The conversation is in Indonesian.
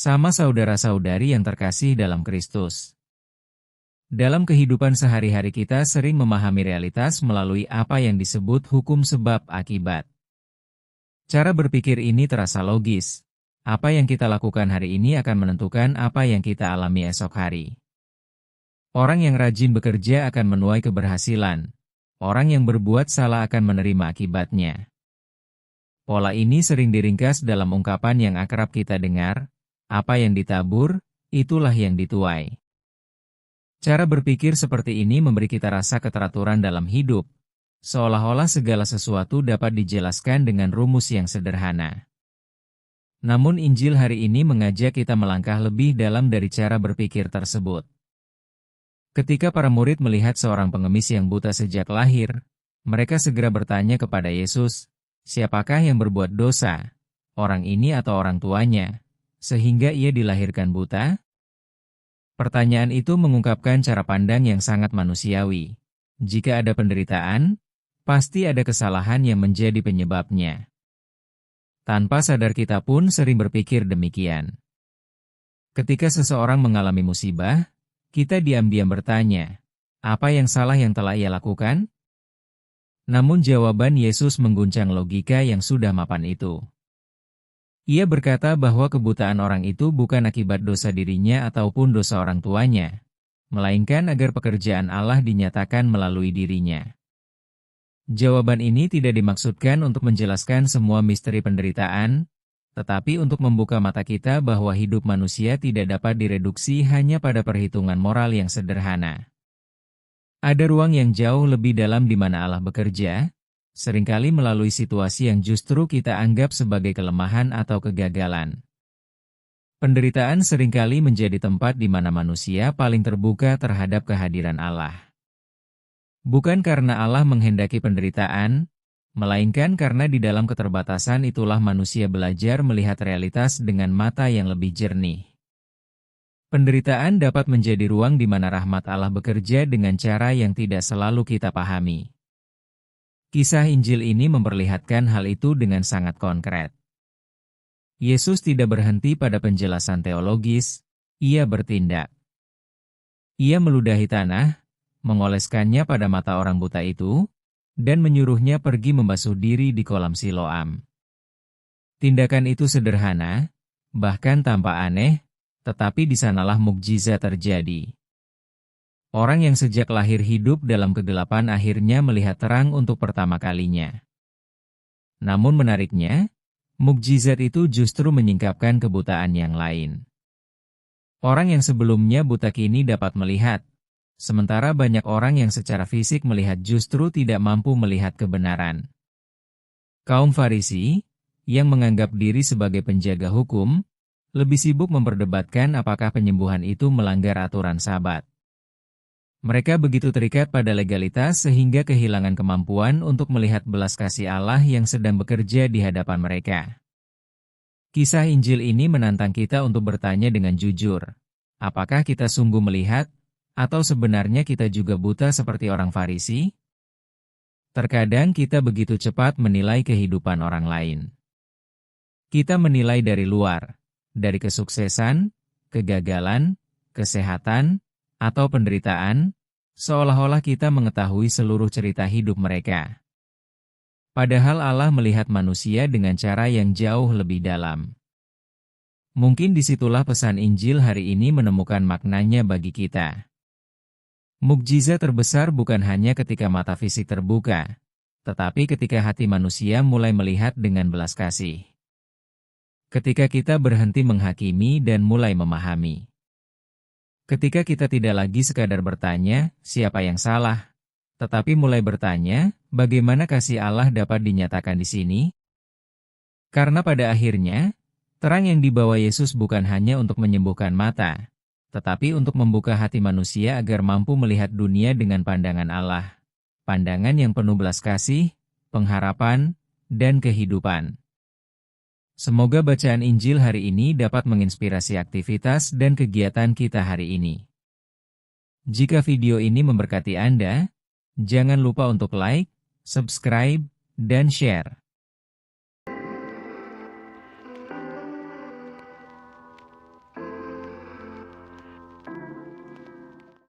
Sama saudara-saudari yang terkasih dalam Kristus. Dalam kehidupan sehari-hari kita sering memahami realitas melalui apa yang disebut hukum sebab akibat. Cara berpikir ini terasa logis. Apa yang kita lakukan hari ini akan menentukan apa yang kita alami esok hari. Orang yang rajin bekerja akan menuai keberhasilan. Orang yang berbuat salah akan menerima akibatnya. Pola ini sering diringkas dalam ungkapan yang akrab kita dengar, apa yang ditabur, itulah yang dituai. Cara berpikir seperti ini memberi kita rasa keteraturan dalam hidup, seolah-olah segala sesuatu dapat dijelaskan dengan rumus yang sederhana. Namun Injil hari ini mengajak kita melangkah lebih dalam dari cara berpikir tersebut. Ketika para murid melihat seorang pengemis yang buta sejak lahir, mereka segera bertanya kepada Yesus, "Siapakah yang berbuat dosa, orang ini atau orang tuanya, sehingga ia dilahirkan buta?" Pertanyaan itu mengungkapkan cara pandang yang sangat manusiawi. Jika ada penderitaan, pasti ada kesalahan yang menjadi penyebabnya. Tanpa sadar kita pun sering berpikir demikian. Ketika seseorang mengalami musibah, kita diam-diam bertanya, apa yang salah yang telah ia lakukan? Namun jawaban Yesus mengguncang logika yang sudah mapan itu. Ia berkata bahwa kebutaan orang itu bukan akibat dosa dirinya ataupun dosa orang tuanya, melainkan agar pekerjaan Allah dinyatakan melalui dirinya. Jawaban ini tidak dimaksudkan untuk menjelaskan semua misteri penderitaan, tetapi untuk membuka mata kita bahwa hidup manusia tidak dapat direduksi hanya pada perhitungan moral yang sederhana. Ada ruang yang jauh lebih dalam di mana Allah bekerja, seringkali melalui situasi yang justru kita anggap sebagai kelemahan atau kegagalan. Penderitaan seringkali menjadi tempat di mana manusia paling terbuka terhadap kehadiran Allah. Bukan karena Allah menghendaki penderitaan, melainkan karena di dalam keterbatasan itulah manusia belajar melihat realitas dengan mata yang lebih jernih. Penderitaan dapat menjadi ruang di mana rahmat Allah bekerja dengan cara yang tidak selalu kita pahami. Kisah Injil ini memperlihatkan hal itu dengan sangat konkret. Yesus tidak berhenti pada penjelasan teologis, ia bertindak. Ia meludahi tanah, mengoleskannya pada mata orang buta itu, dan menyuruhnya pergi membasuh diri di kolam Siloam. Tindakan itu sederhana, bahkan tampak aneh, tetapi di sanalah mukjizat terjadi. Orang yang sejak lahir hidup dalam kegelapan akhirnya melihat terang untuk pertama kalinya. Namun menariknya, mukjizat itu justru menyingkapkan kebutaan yang lain. Orang yang sebelumnya buta kini dapat melihat, sementara banyak orang yang secara fisik melihat justru tidak mampu melihat kebenaran. Kaum Farisi, yang menganggap diri sebagai penjaga hukum, lebih sibuk memperdebatkan apakah penyembuhan itu melanggar aturan Sabat. Mereka begitu terikat pada legalitas sehingga kehilangan kemampuan untuk melihat belas kasih Allah yang sedang bekerja di hadapan mereka. Kisah Injil ini menantang kita untuk bertanya dengan jujur, apakah kita sungguh melihat, atau sebenarnya kita juga buta seperti orang Farisi? Terkadang kita begitu cepat menilai kehidupan orang lain. Kita menilai dari luar, dari kesuksesan, kegagalan, kesehatan, atau penderitaan, seolah-olah kita mengetahui seluruh cerita hidup mereka. Padahal Allah melihat manusia dengan cara yang jauh lebih dalam. Mungkin disitulah pesan Injil hari ini menemukan maknanya bagi kita. Mukjizat terbesar bukan hanya ketika mata fisik terbuka, tetapi ketika hati manusia mulai melihat dengan belas kasih. Ketika kita berhenti menghakimi dan mulai memahami. Ketika kita tidak lagi sekadar bertanya, siapa yang salah, tetapi mulai bertanya, bagaimana kasih Allah dapat dinyatakan di sini? Karena pada akhirnya, terang yang dibawa Yesus bukan hanya untuk menyembuhkan mata, tetapi untuk membuka hati manusia agar mampu melihat dunia dengan pandangan Allah. Pandangan yang penuh belas kasih, pengharapan, dan kehidupan. Semoga bacaan Injil hari ini dapat menginspirasi aktivitas dan kegiatan kita hari ini. Jika video ini memberkati Anda, jangan lupa untuk like, subscribe, dan share.